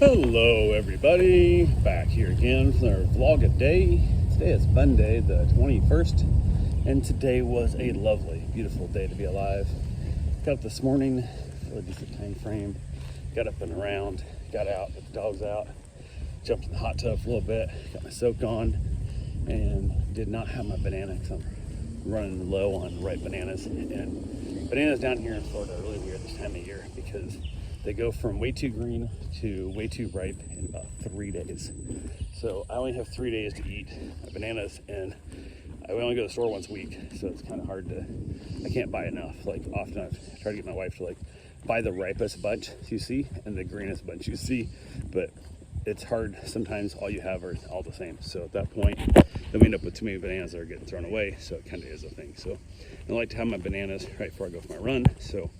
Hello everybody, back here again for our vlog a day. Today is Monday the 21st, and today was a lovely, beautiful day to be alive. Got up this morning for a decent time frame, got up and around, got out, got the dogs out, jumped in the hot tub for a little bit, got my soak on, and did not have my banana because I'm running low on ripe bananas. And bananas down here in Florida are really weird this time of year because they go from way too green to way too ripe in about 3 days. So I only have 3 days to eat my bananas, and I only go to the store once a week, so it's kind of hard to, I can't buy enough. Like often I've tried to get my wife to buy the ripest bunch you see and the greenest bunch you see, but it's hard. Sometimes all you have are all the same. So at that point, then we end up with too many bananas that are getting thrown away. So it kind of is a thing. So I like to have my bananas right before I go for my run. So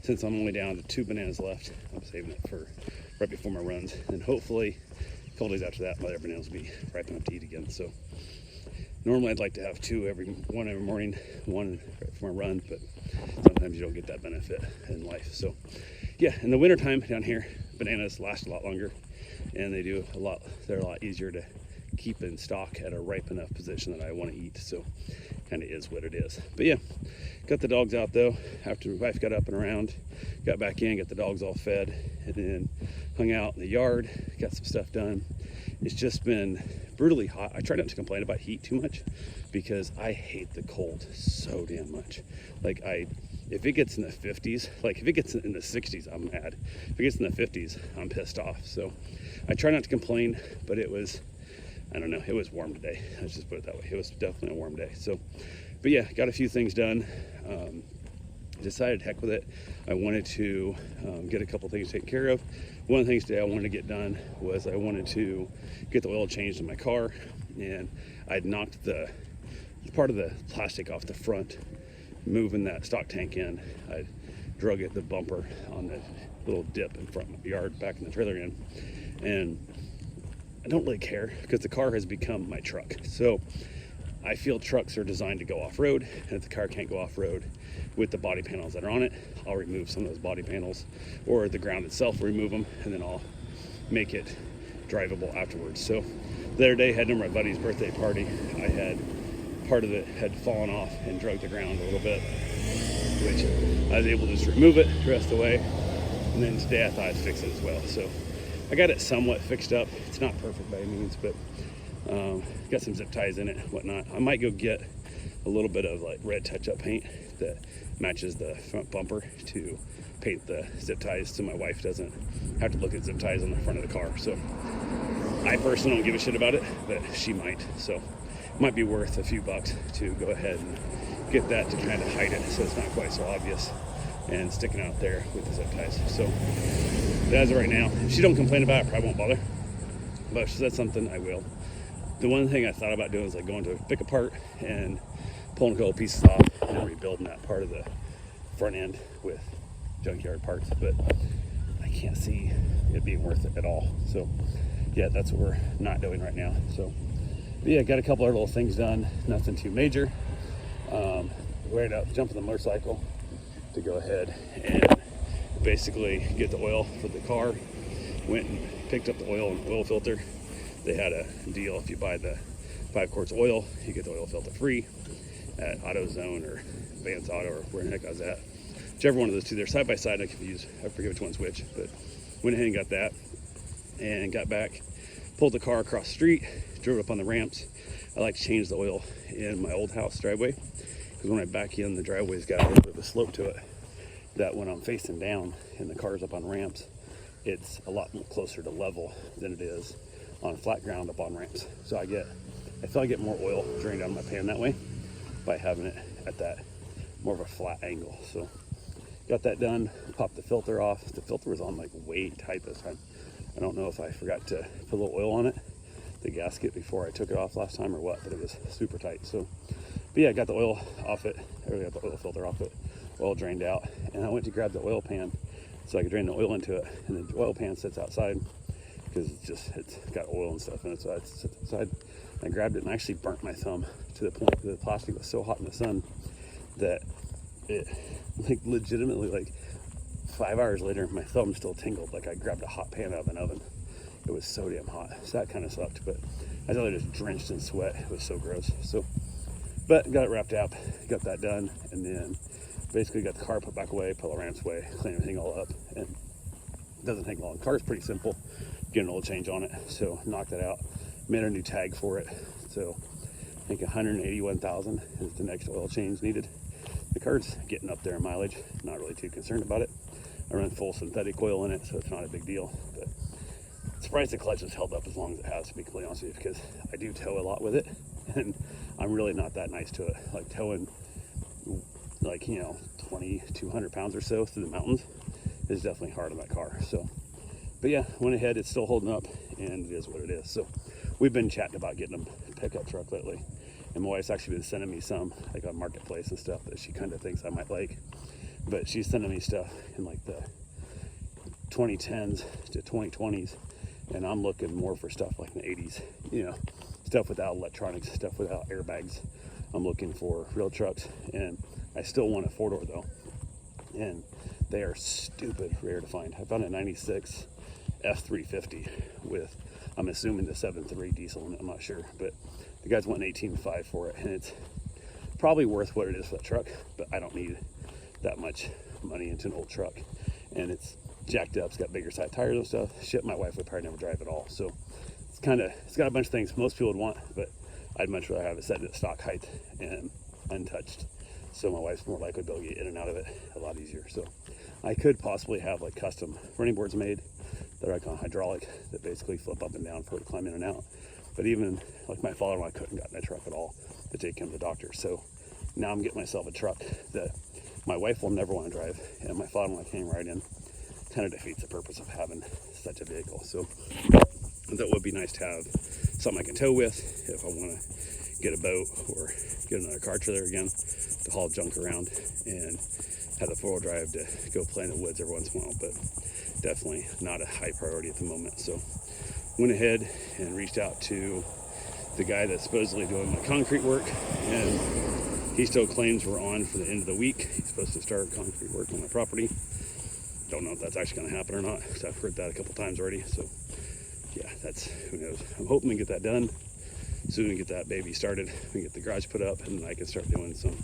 since I'm only down to 2 bananas left, I'm saving it for right before my runs. And hopefully a couple days after that, my other bananas will be ripe enough to eat again. So normally I'd like to have one every morning, one right before my run, but sometimes you don't get that benefit in life. So yeah, in the wintertime down here, bananas last a lot longer, and they're a lot easier to keep in stock at a ripe enough position that I want to eat. So kind of is what it is. But yeah, got the dogs out though after my wife got up and around, got back in, got the dogs all fed, and then hung out in the yard, got some stuff done. It's just been brutally hot. I try not to complain about heat too much because I hate the cold so damn much. If it gets in the 50s, if it gets in the 60s, I'm mad. If it gets in the 50s, I'm pissed off. So I try not to complain, but it was warm today. Let's just put it that way. It was definitely a warm day. So, but yeah, got a few things done. Decided heck with it. I wanted to get a couple things taken care of. One of the things today I wanted to get done was I wanted to get the oil changed in my car, and I'd knocked the part of the plastic off the front, moving that stock tank in. I drug the bumper on the little dip in front of my yard back in the trailer in, and I don't really care because the car has become my truck. So I feel trucks are designed to go off-road, and if the car can't go off-road with the body panels that are on it, I'll remove some of those body panels, or the ground itself will remove them, and then I'll make it drivable afterwards. So the other day I had my buddy's birthday party. I had part of it had fallen off and drug the ground a little bit, which I was able to just remove it the rest of the way. And then today I thought I'd fix it as well. So I got it somewhat fixed up. It's not perfect by any means, but got some zip ties in it, whatnot. I might go get a little bit of red touch-up paint that matches the front bumper to paint the zip ties so my wife doesn't have to look at zip ties on the front of the car. So I personally don't give a shit about it, but she might. So it might be worth a few bucks to go ahead and get that to kind of hide it so it's not quite so obvious and sticking out there with the zip ties. So but as of right now, if she don't complain about it, I probably won't bother. But if she said something, I will. The one thing I thought about doing is going to a pick apart and pulling a couple pieces off and rebuilding that part of the front end with junkyard parts, but I can't see it being worth it at all. So yeah, that's what we're not doing right now. So but yeah, got a couple other little things done, nothing too major. Ready to jump on the motorcycle to go ahead and basically get the oil for the car. Went and picked up the oil and oil filter. They had a deal: if you buy the 5 quarts of oil, you get the oil filter free at AutoZone or Vance Auto or where the heck I was at. Whichever one of those two, they're side by side. I forget which one's which, but went ahead and got that and got back, pulled the car across the street, drove up on the ramps. I like to change the oil in my old house driveway because when I back in, the driveway's got a little bit of a slope to it that when I'm facing down and the car's up on ramps, it's a lot closer to level than it is on flat ground up on ramps. So I feel I get more oil drained out of my pan that way by having it at that more of a flat angle. So got that done, popped the filter off. The filter was on way tight this time. I don't know if I forgot to put a little oil on it, the gasket, before I took it off last time or what, but it was super tight. So, but yeah, I got the oil off it, or got the oil filter off it, oil drained out, and I went to grab the oil pan so I could drain the oil into it. And the oil pan sits outside because it's got oil and stuff in it, so it sits outside. I grabbed it and actually burnt my thumb to the point that the plastic was so hot in the sun that it legitimately 5 hours later my thumb still tingled like I grabbed a hot pan out of an oven. it was so damn hot. So that kind of sucked, but I was just drenched in sweat. It was so gross. So, but got it wrapped up, got that done, and then basically got the car put back away, put the ramps away, clean everything all up, and it doesn't take long. The car's pretty simple, get an oil change on it, so knocked that out, made a new tag for it. So I think 181,000 is the next oil change needed. The car's getting up there in mileage, not really too concerned about it. I run full synthetic oil in it, so it's not a big deal, but surprised the clutch has held up as long as it has, to be completely honest with you, because I do tow a lot with it, and I'm really not that nice to it. Like towing, like, 200 pounds or so through the mountains is definitely hard on that car. So, but yeah, went ahead, it's still holding up, and it is what it is. So we've been chatting about getting a pickup truck lately, and my wife's actually been sending me some, like on Marketplace and stuff, that she kind of thinks I might like, but she's sending me stuff in like the 2010s to 2020s, and I'm looking more for stuff like in the 80s, stuff without electronics, stuff without airbags. I'm looking for real trucks, and I still want a 4-door though, and they are stupid rare to find. I found a 96 F350 with, I'm assuming, the 7.3 diesel in it, I'm not sure, but the guys want an 18.5 for it, and it's probably worth what it is for the truck, but I don't need that much money into an old truck, and it's jacked up, it's got bigger side tires and stuff. Shit, my wife would probably never drive at all. So it's got a bunch of things most people would want, but I'd much rather have it set at stock height and untouched, so my wife's more likely to be able to get in and out of it a lot easier. So I could possibly have like custom running boards made that are like on hydraulic that basically flip up and down for her to climb in and out. But even like my father-in-law couldn't get in a truck at all to take him to the doctor. So now I'm getting myself a truck that my wife will never want to drive, and my father-in-law came right in. Kind of defeats the purpose of having such a vehicle. So that would be nice to have something I can tow with if I want to get a boat or get another car trailer again to haul junk around, and have the 4-wheel drive to go play in the woods every once in a while, but definitely not a high priority at the moment. So went ahead and reached out to the guy that's supposedly doing my concrete work, and he still claims we're on for the end of the week. He's supposed to start concrete work on my property. Don't know if that's actually going to happen or not, because I've heard that a couple times already. So yeah, that's, who knows. I'm hoping to get that done soon and get that baby started and get the garage put up, and then I can start doing some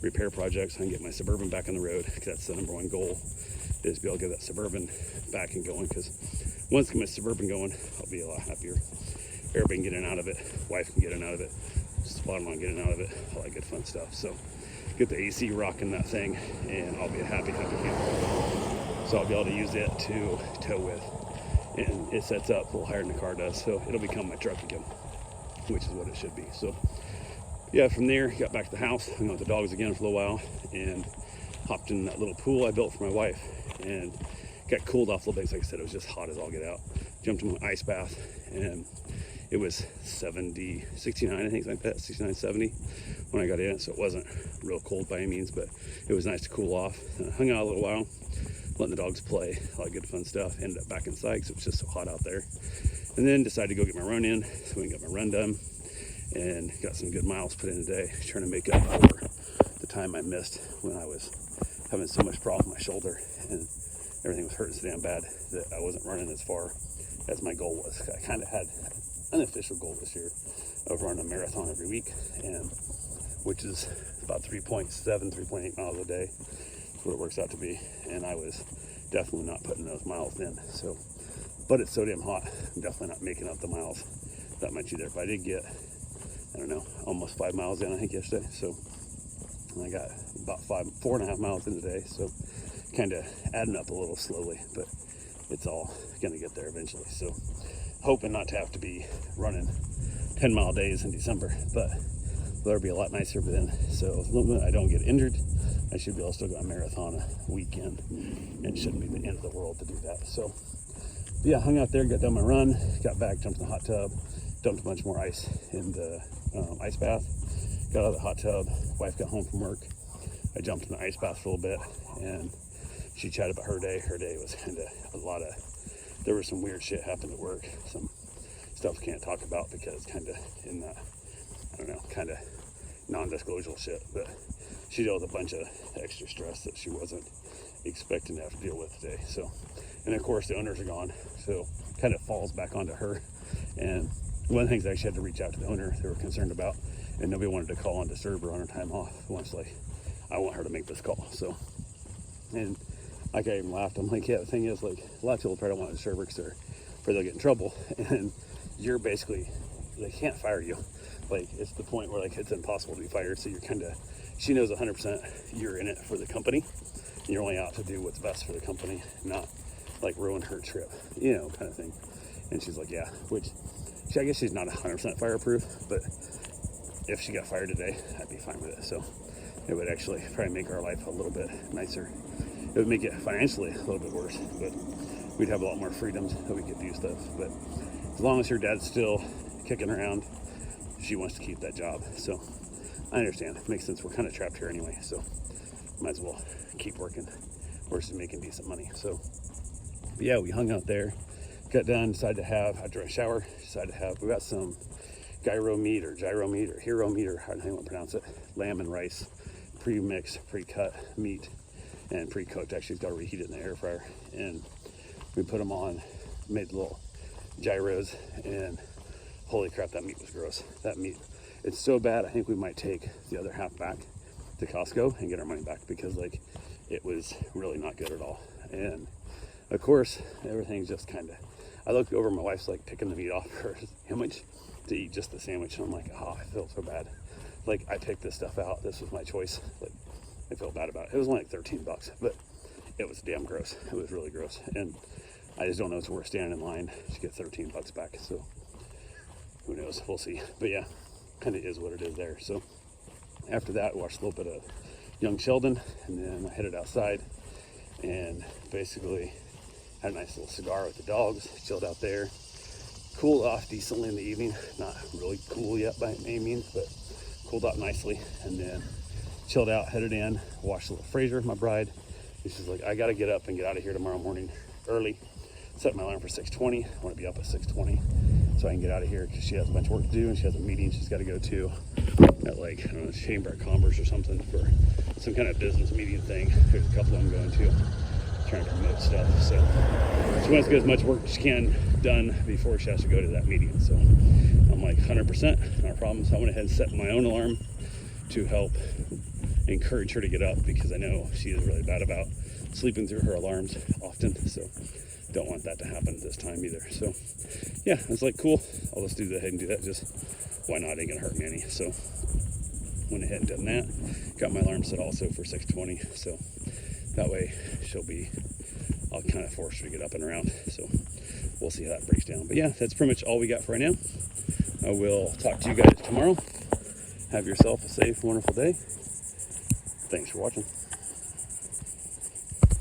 repair projects and get my Suburban back on the road, because that's the number one goal, is to be able to get that Suburban back and going, because once I get my Suburban going, I'll be a lot happier. Everybody can get in and out of it, wife can get in and out of it, bottom line, get in and out of it, all that good fun stuff. So get the AC rocking that thing, and I'll be a happy camper. So I'll be able to use it to tow with, and it sets up a little higher than the car does, so it'll become my truck again, which is what it should be. So yeah, from there, got back to the house, hung out with the dogs again for a little while, and hopped in that little pool I built for my wife, and got cooled off a little bit. Like I said, it was just hot as all get out. Jumped in an ice bath, and it was 69, I think, like that, 69, 70 when I got in, so it wasn't real cold by any means, but it was nice to cool off. And I hung out a little while, letting the dogs play, a lot of good fun stuff. Ended up back inside because it was just so hot out there. And then decided to go get my run in, so we got my run done, and got some good miles put in today, trying to make up for the time I missed when I was having so much problem with my shoulder, and everything was hurting so damn bad that I wasn't running as far as my goal was. I kind of had an unofficial goal this year of running a marathon every week, and which is about 3.7, 3.8 miles a day. That's what it works out to be, and I was definitely not putting those miles in. So, but it's so damn hot, I'm definitely not making up the miles that much either. But I did get, I don't know, almost 5 miles in, I think, yesterday. So I got about 4.5 miles in today. So kind of adding up a little slowly, but it's all gonna get there eventually. So hoping not to have to be running 10-mile days in December, but that'll be a lot nicer then. So as long as I don't get injured, I should be able to still go a marathon a weekend, and it shouldn't be the end of the world to do that. So yeah, hung out there, got done my run, got back, jumped in the hot tub, dumped a bunch more ice in the ice bath, got out of the hot tub. Wife got home from work, I jumped in the ice bath for a little bit, and she chatted about her day. Her day was kind of there was some weird shit happened at work, some stuff I can't talk about because kind of in the, I don't know, kind of non-disclosure shit, but she dealt with a bunch of extra stress that she wasn't expecting to have to deal with today. So And of course the owners are gone, so kind of falls back onto her. And one of the things I actually had to reach out to the owner they were concerned about, and nobody wanted to call and disturb her on her time off. Once like, I want her to make this call. So, and like I even laughed, I'm like, yeah, the thing is, like, a lot of people probably don't want to disturb her because they're afraid they'll get in trouble. And you're basically, they can't fire you. Like, it's the point where like it's impossible to be fired. So you're kind of, she knows 100% you're in it for the company, and you're only out to do what's best for the company, not like ruin her trip, you know, kind of thing. And she's like, yeah, which I guess she's not 100% fireproof, but if she got fired today, I'd be fine with it. So it would actually probably make our life a little bit nicer. It would make it financially a little bit worse, but we'd have a lot more freedoms that we could do stuff. But as long as her dad's still kicking around, she wants to keep that job. So I understand. It makes sense. We're kind of trapped here anyway, so might as well keep working versus making decent money. So, but yeah, we hung out there, got done, decided to have, after I shower, we got some gyro meat or hero meat, or how do you want to pronounce it, lamb and rice, pre-mixed, pre-cut meat, and pre-cooked. Actually, it's got to reheat it in the air fryer. And we put them on, made little gyros, and holy crap, that meat was gross. That meat, it's so bad, I think we might take the other half back to Costco and get our money back, because like, it was really not good at all. And of course, everything's just kind of, I looked over, my wife's like picking the meat off her sandwich to eat just the sandwich, and I'm like, oh, I feel so bad. Like, I picked this stuff out, this was my choice. Like, I felt bad about it. It was only like 13 bucks, but it was damn gross. It was really gross. And I just don't know if it's worth standing in line to get 13 bucks back. So who knows, we'll see. But yeah, kind of is what it is there. So after that, I watched a little bit of Young Sheldon, and then I headed outside and basically had a nice little cigar with the dogs, chilled out there, cooled off decently in the evening. Not really cool yet by any means, but cooled off nicely. And then chilled out, headed in, watched a little Fraser, my bride. And she's like, I gotta get up and get out of here tomorrow morning early. Set my alarm for 6:20. I want to be up at 6:20 so I can get out of here, because she has a bunch of work to do, and she has a meeting she's got to go to at like, I don't know, Chamber of Commerce or something, for some kind of business meeting thing. There's a couple I'm going to, trying to promote stuff. So she wants to get as much work as she can done before she has to go to that meeting. So I'm like, 100%, not a problem. So I went ahead and set my own alarm to help encourage her to get up, because I know she is really bad about sleeping through her alarms often. So don't want that to happen this time either. So yeah, I was like, cool, I'll just do ahead and do that. Just why not? Ain't gonna hurt me any. So went ahead and done that. Got my alarm set also for 6:20. So that way I'll kind of force her to get up and around. So we'll see how that breaks down. But yeah, that's pretty much all we got for right now. I will talk to you guys tomorrow. Have yourself a safe, wonderful day. Thanks for watching.